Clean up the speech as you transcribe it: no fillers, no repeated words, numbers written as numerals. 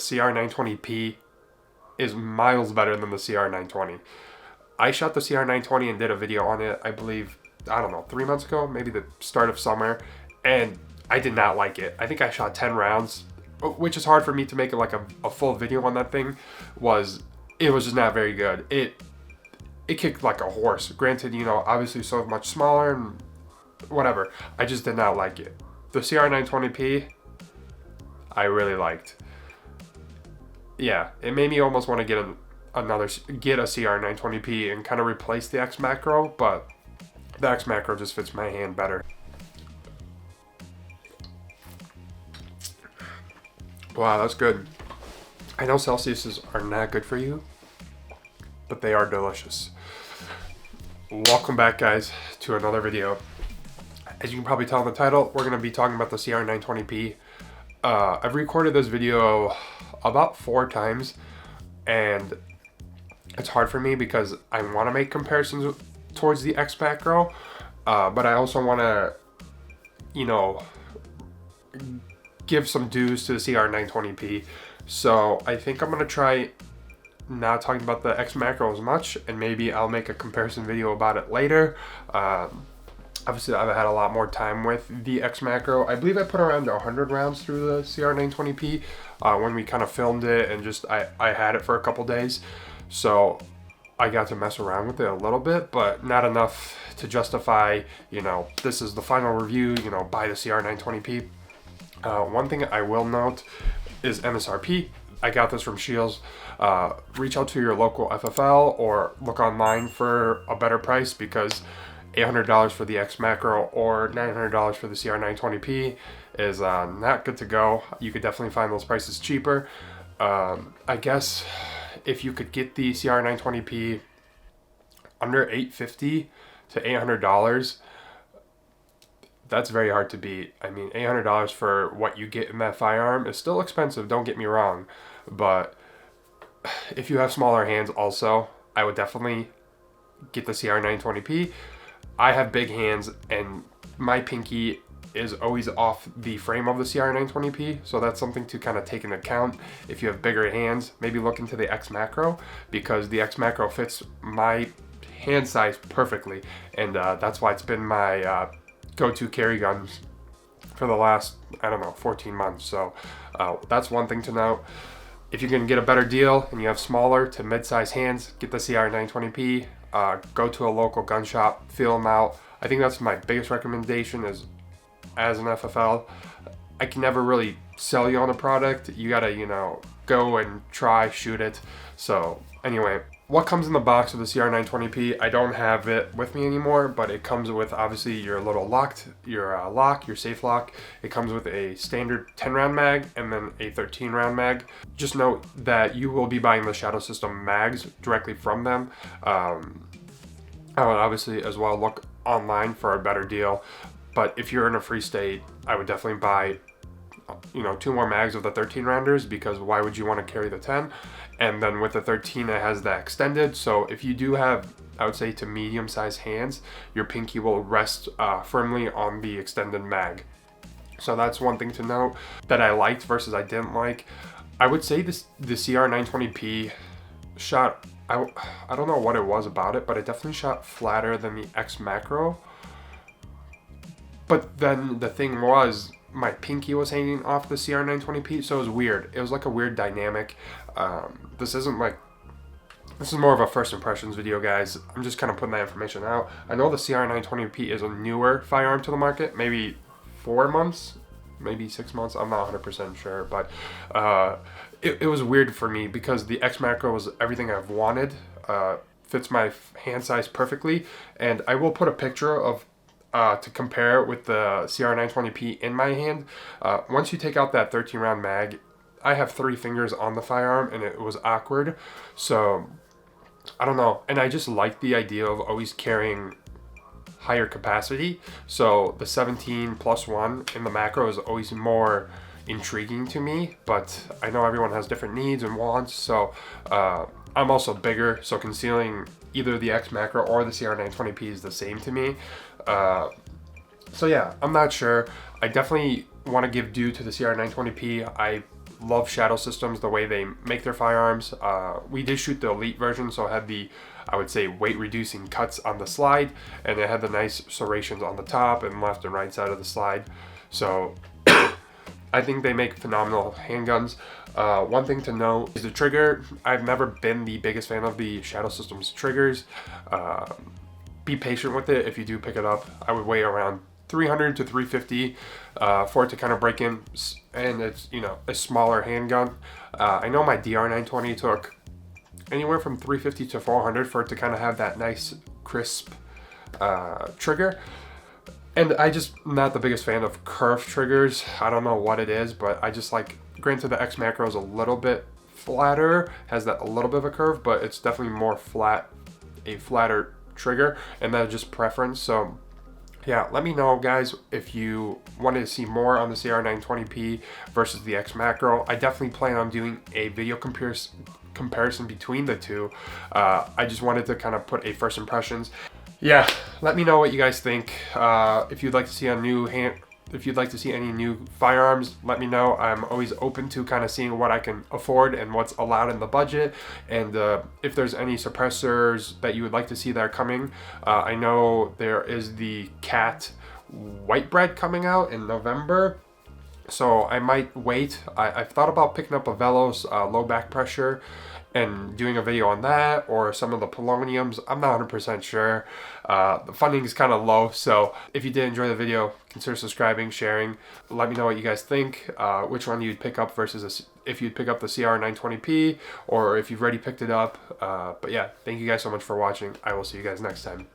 CR920P is miles better than the CR920. I shot the CR920 and did a video on it, I believe, I don't know, 3 months ago, maybe the start of summer, and I did not like it. I think I shot 10 rounds, which is hard for me to make like a full video on that thing. It was just not very good. It kicked like a horse. Granted, you know, obviously so much smaller and whatever. I just did not like it. The CR920P, I really liked. Yeah, it made me almost want to get a CR920P and kind of replace the X Macro, but the X Macro just fits my hand better. Wow, that's good. I know Celsiuses are not good for you, but they are delicious. Welcome back, guys, to another video. As you can probably tell in the title, we're going to be talking about the CR920P. I've recorded this video about 4 times, and it's hard for me because I want to make comparisons towards the X Macro, but I also want to, you know, give some dues to the CR920P. So I think I'm going to try not talking about the X Macro as much, and maybe I'll make a comparison video about it later. Obviously, I've had a lot more time with the X Macro. I believe I put around 100 rounds through the CR920P when we kind of filmed it, and just I had it for a couple days. So I got to mess around with it a little bit, but not enough to justify, you know, this is the final review, you know, buy the CR920P. One thing I will note is MSRP. I got this from Shields. Reach out to your local FFL or look online for a better price, because $800 for the X Macro or $900 for the CR920P is not good to go. You could definitely find those prices cheaper. I guess if you could get the CR920P under $850 to $800, that's very hard to beat. I mean, $800 for what you get in that firearm is still expensive, don't get me wrong, but if you have smaller hands also, I would definitely get the CR920P. I have big hands, and my pinky is always off the frame of the CR920P, so that's something to kind of take into account. If you have bigger hands, maybe look into the X Macro, because the X Macro fits my hand size perfectly, and that's why it's been my go-to carry guns for the last, I don't know, 14 months. So that's one thing to note. If you're gonna get a better deal and you have smaller to mid-size hands, get the CR920P. Go to a local gun shop, feel them out. I think that's my biggest recommendation is, as an FFL, I can never really sell you on a product. You gotta, you know, go and try, shoot it. So anyway, what comes in the box of the CR920P? I don't have it with me anymore, but it comes with obviously your little your safe lock. It comes with a standard 10-round mag and then a 13-round mag. Just note that you will be buying the Shadow System mags directly from them. I would obviously as well look online for a better deal, but if you're in a free state, I would definitely buy, you know, 2 more mags of the 13-rounders, because why would you want to carry the 10? And then with the 13, it has that extended, so if you do have, I would say, to medium-sized hands, your pinky will rest firmly on the extended mag. So that's one thing to note that I liked versus I didn't like. I would say the CR920P shot, I don't know what it was about it, but it definitely shot flatter than the X Macro. But then the thing was, my pinky was hanging off the CR920P, so it was weird. It was like a weird dynamic. This is more of a first impressions video, guys. I'm just kind of putting that information out. I know the CR920P is a newer firearm to the market, maybe 4 months, maybe 6 months. I'm not 100% sure, but it was weird for me because the X Macro was everything I've wanted. Fits my hand size perfectly, and I will put a picture of to compare it with the CR920P in my hand. Once you take out that 13-round mag, I have 3 fingers on the firearm, and it was awkward. So I don't know, and I just like the idea of always carrying higher capacity. So the 17+1 in the macro is always more intriguing to me, but I know everyone has different needs and wants. So I'm also bigger, so concealing either the X Macro or the CR920P is the same to me. So yeah, I'm not sure. I definitely want to give due to the CR920P. I love Shadow Systems, the way they make their firearms. We did shoot the Elite version, so it had the, I would say, weight reducing cuts on the slide, and it had the nice serrations on the top and left and right side of the slide. So I think they make phenomenal handguns. One thing to note is the trigger. I've never been the biggest fan of the Shadow Systems triggers. Be patient with it if you do pick it up. I would weigh around 300 to 350 for it to kind of break in, and it's, you know, a smaller handgun. I know my CR920 took anywhere from 350 to 400 for it to kind of have that nice crisp trigger. And I just not the biggest fan of curved triggers. I don't know what it is, but I just like, granted the X Macro is a little bit flatter, has that a little bit of a curve, but it's definitely more flat, a flatter trigger, and that's just preference. So yeah, let me know, guys, if you wanted to see more on the CR920P versus the X Macro. I definitely plan on doing a video comparison between the two. I just wanted to kind of put a first impressions. Yeah, let me know what you guys think. If you'd like to see if you'd like to see any new firearms, let me know. I'm always open to kind of seeing what I can afford and what's allowed in the budget. And if there's any suppressors that you would like to see that are coming, I know there is the Cat White Bread coming out in November. So I might wait. I've thought about picking up a Velos low back pressure and doing a video on that, or some of the poloniums. I'm not 100% sure. The funding is kind of low, so if you did enjoy the video, consider subscribing, sharing. Let me know what you guys think, which one you'd pick up versus if you'd pick up the CR920P, or if you've already picked it up. But yeah, thank you guys so much for watching. I will see you guys next time.